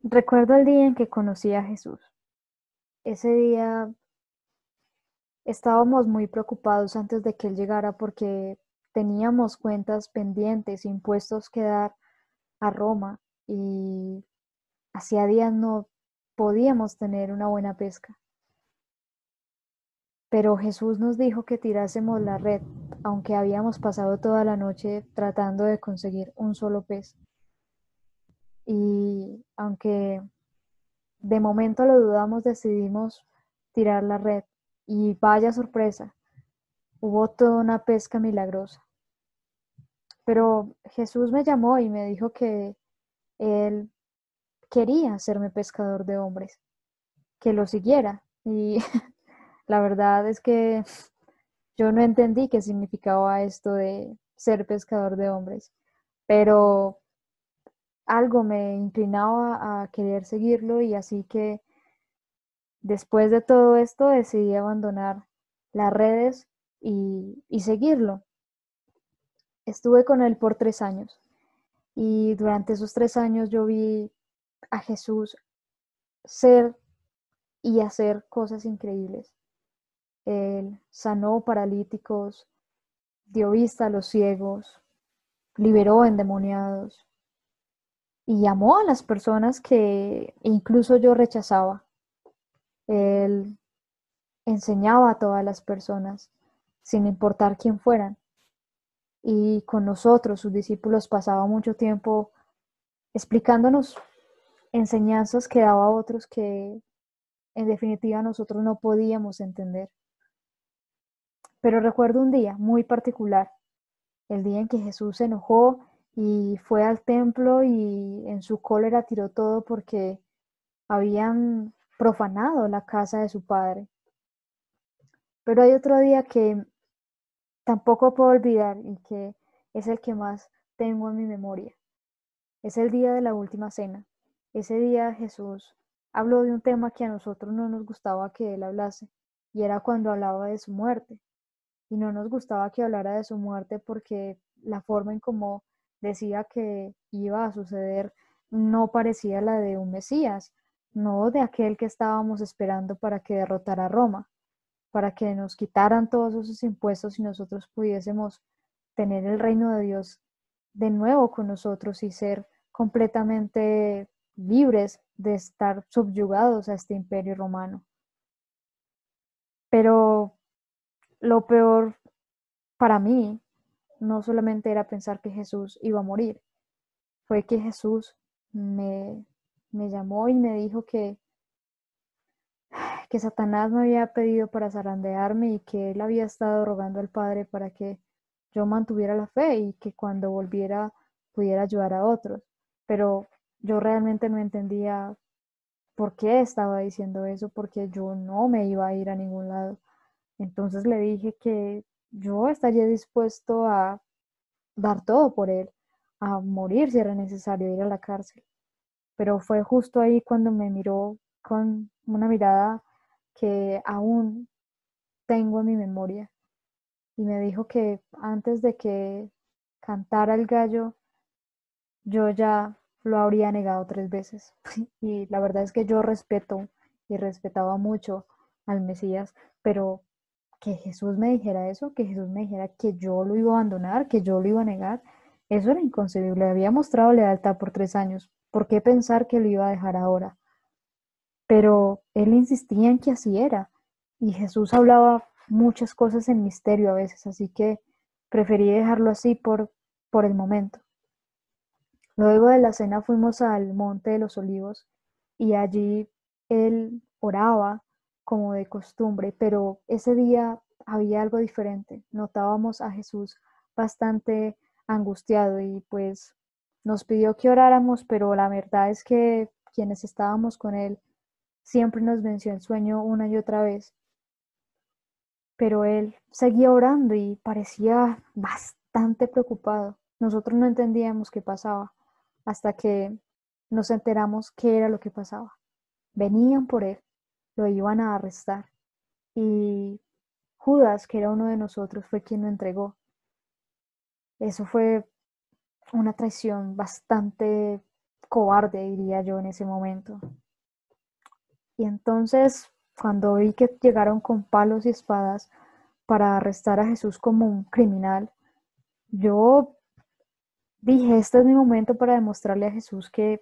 Recuerdo el día en que conocí a Jesús. Ese día estábamos muy preocupados antes de que Él llegara porque teníamos cuentas pendientes, impuestos que dar a Roma y hacía días no podíamos tener una buena pesca. Pero Jesús nos dijo que tirásemos la red, aunque habíamos pasado toda la noche tratando de conseguir un solo pez. Y aunque de momento lo dudamos, decidimos tirar la red. Y vaya sorpresa, hubo toda una pesca milagrosa. Pero Jesús me llamó y me dijo que él quería hacerme pescador de hombres, que lo siguiera. Y la verdad es que yo no entendí qué significaba esto de ser pescador de hombres, pero algo me inclinaba a querer seguirlo y así que después de todo esto decidí abandonar las redes y seguirlo. Estuve con él por 3 años y durante esos 3 años yo vi a Jesús ser y hacer cosas increíbles. Él sanó paralíticos, dio vista a los ciegos, liberó endemoniados y amó a las personas que incluso yo rechazaba. Él enseñaba a todas las personas, sin importar quién fueran. Y con nosotros, sus discípulos, pasaba mucho tiempo explicándonos enseñanzas que daba a otros que en definitiva nosotros no podíamos entender. Pero recuerdo un día muy particular, el día en que Jesús se enojó y fue al templo y en su cólera tiró todo porque habían profanado la casa de su padre. Pero hay otro día que tampoco puedo olvidar y que es el que más tengo en mi memoria. Es el día de la última cena. Ese día Jesús habló de un tema que a nosotros no nos gustaba que él hablase, y era cuando hablaba de su muerte. Y no nos gustaba que hablara de su muerte porque la forma en cómo decía que iba a suceder no parecía la de un Mesías, no de aquel que estábamos esperando para que derrotara a Roma, para que nos quitaran todos esos impuestos y nosotros pudiésemos tener el reino de Dios de nuevo con nosotros y ser completamente libres de estar subyugados a este imperio romano. Pero lo peor para mí no solamente era pensar que Jesús iba a morir, fue que Jesús me llamó y me dijo que Satanás me había pedido para zarandearme y que él había estado rogando al Padre para que yo mantuviera la fe y que cuando volviera pudiera ayudar a otros. Pero yo realmente no entendía por qué estaba diciendo eso, porque yo no me iba a ir a ningún lado. Entonces le dije que yo estaría dispuesto a dar todo por él, a morir si era necesario ir a la cárcel. Pero fue justo ahí cuando me miró con una mirada que aún tengo en mi memoria y me dijo que antes de que cantara el gallo, yo ya lo habría negado 3 veces. Y la verdad es que yo respeto y respetaba mucho al Mesías, pero que Jesús me dijera eso, que Jesús me dijera que yo lo iba a abandonar, que yo lo iba a negar, eso era inconcebible. Había mostrado lealtad por 3 años. ¿Por qué pensar que lo iba a dejar ahora? Pero él insistía en que así era. Y Jesús hablaba muchas cosas en misterio a veces, así que preferí dejarlo así por el momento. Luego de la cena fuimos al Monte de los Olivos y allí él oraba como de costumbre, pero ese día había algo diferente. Notábamos a Jesús bastante angustiado y pues nos pidió que oráramos, pero la verdad es que quienes estábamos con él siempre nos venció el sueño una y otra vez. Pero él seguía orando y parecía bastante preocupado. Nosotros no entendíamos qué pasaba hasta que nos enteramos qué era lo que pasaba. Venían por él, lo iban a arrestar y Judas, que era uno de nosotros, fue quien lo entregó. Eso fue una traición bastante cobarde, diría yo en ese momento. Y entonces, cuando vi que llegaron con palos y espadas para arrestar a Jesús como un criminal, yo dije, este es mi momento para demostrarle a Jesús que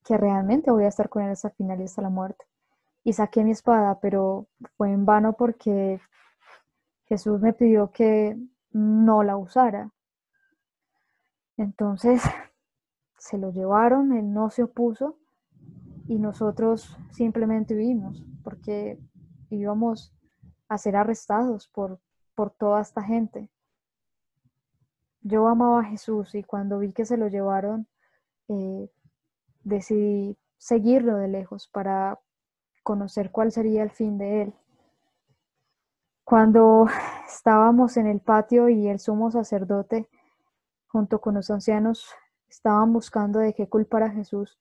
realmente voy a estar con él hasta el final y hasta la muerte. Y saqué mi espada, pero fue en vano porque Jesús me pidió que no la usara. Entonces se lo llevaron, él no se opuso y nosotros simplemente huimos porque íbamos a ser arrestados por toda esta gente. Yo amaba a Jesús y cuando vi que se lo llevaron, eh, decidí seguirlo de lejos para conocer cuál sería el fin de él. Cuando estábamos en el patio y el sumo sacerdote junto con los ancianos estaban buscando de qué culpar a Jesús,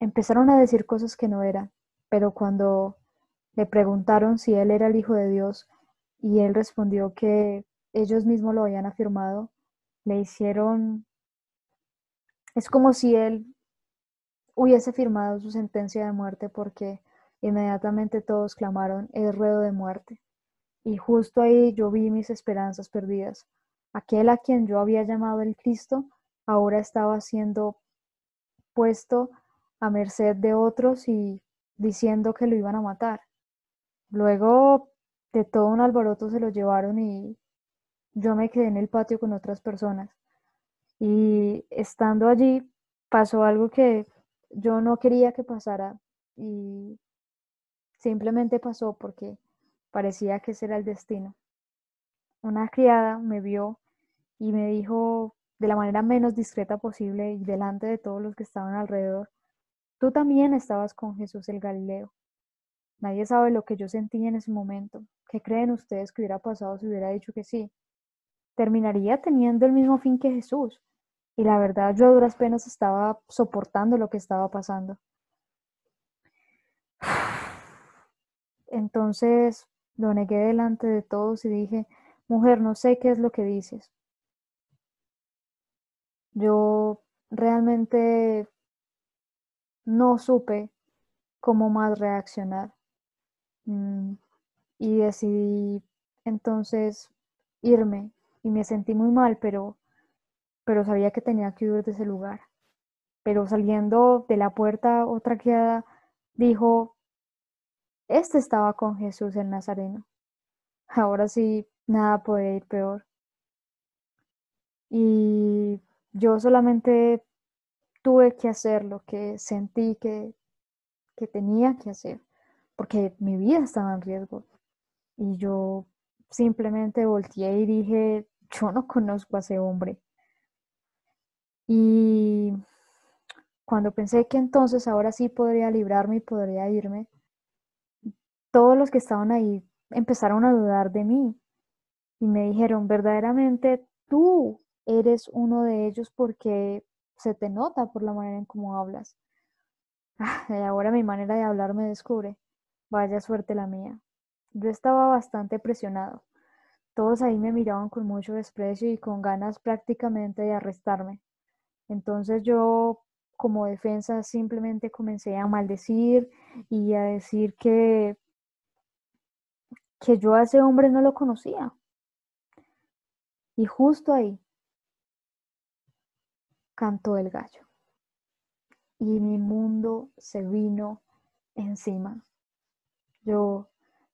empezaron a decir cosas que no eran, pero cuando le preguntaron si él era el Hijo de Dios y él respondió que ellos mismos lo habían afirmado, le hicieron, es como si él hubiese firmado su sentencia de muerte porque inmediatamente todos clamaron, es reo de muerte. Y justo ahí yo vi mis esperanzas perdidas. Aquel a quien yo había llamado el Cristo ahora estaba siendo puesto a merced de otros y diciendo que lo iban a matar. Luego de todo un alboroto se lo llevaron y yo me quedé en el patio con otras personas. Y estando allí pasó algo que yo no quería que pasara y simplemente pasó porque parecía que ese era el destino. Una criada me vio y me dijo de la manera menos discreta posible y delante de todos los que estaban alrededor, tú también estabas con Jesús el Galileo. Nadie sabe lo que yo sentí en ese momento. ¿Qué creen ustedes que hubiera pasado si hubiera dicho que sí? Terminaría teniendo el mismo fin que Jesús. Y la verdad, yo a duras penas estaba soportando lo que estaba pasando. Entonces lo negué delante de todos y dije, mujer, no sé qué es lo que dices. Yo realmente no supe cómo más reaccionar. Mm, y decidí entonces irme y me sentí muy mal, pero sabía que tenía que huir de ese lugar. Pero saliendo de la puerta, otra criada dijo, este estaba con Jesús el Nazareno. Ahora sí, nada puede ir peor. Y yo solamente tuve que hacer lo que sentí que tenía que hacer, porque mi vida estaba en riesgo. Y yo simplemente volteé y dije, yo no conozco a ese hombre. Y cuando pensé que entonces ahora sí podría librarme y podría irme, todos los que estaban ahí empezaron a dudar de mí y me dijeron, verdaderamente tú eres uno de ellos porque se te nota por la manera en cómo hablas. Y ahora mi manera de hablar me descubre. Vaya suerte la mía. Yo estaba bastante presionado. Todos ahí me miraban con mucho desprecio y con ganas prácticamente de arrestarme. Entonces yo, como defensa, simplemente comencé a maldecir y a decir que yo a ese hombre no lo conocía. Y justo ahí cantó el gallo y mi mundo se vino encima. Yo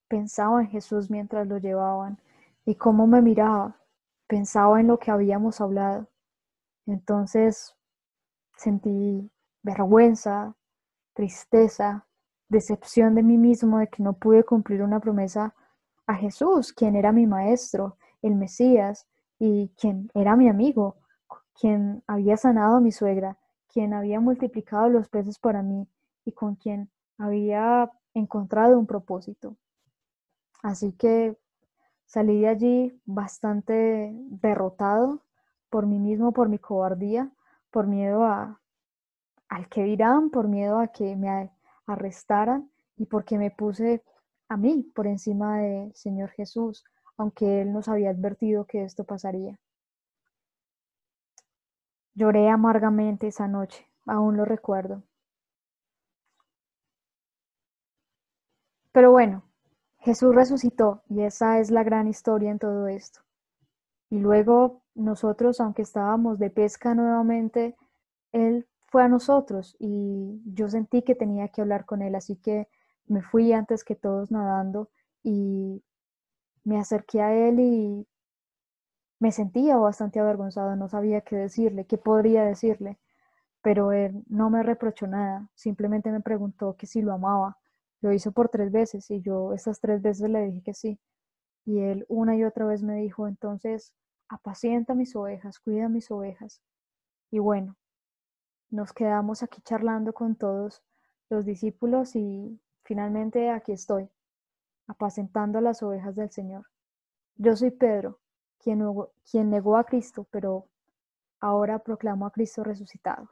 pensaba en Jesús mientras lo llevaban y cómo me miraba. Pensaba en lo que habíamos hablado. Entonces sentí vergüenza, tristeza, decepción de mí mismo de que no pude cumplir una promesa a Jesús, quien era mi maestro, el Mesías, y quien era mi amigo, quien había sanado a mi suegra, quien había multiplicado los peces para mí y con quien había encontrado un propósito. Así que salí de allí bastante derrotado por mí mismo, por mi cobardía, por miedo al que dirán, por miedo a que me arrestaran y porque me puse a mí por encima del Señor Jesús, aunque Él nos había advertido que esto pasaría. Lloré amargamente esa noche, aún lo recuerdo. Pero bueno, Jesús resucitó y esa es la gran historia en todo esto. Y luego nosotros, aunque estábamos de pesca nuevamente, Él fue a nosotros y yo sentí que tenía que hablar con Él, así que me fui antes que todos nadando y me acerqué a Él y me sentía bastante avergonzada, no sabía qué decirle, qué podría decirle, pero Él no me reprochó nada, simplemente me preguntó que si lo amaba. Lo hizo por 3 veces y yo esas 3 veces le dije que sí. Y Él una y otra vez me dijo, entonces, apacienta mis ovejas, cuida mis ovejas. Y bueno, nos quedamos aquí charlando con todos los discípulos y finalmente aquí estoy, apacentando las ovejas del Señor. Yo soy Pedro, quien negó a Cristo, pero ahora proclamo a Cristo resucitado.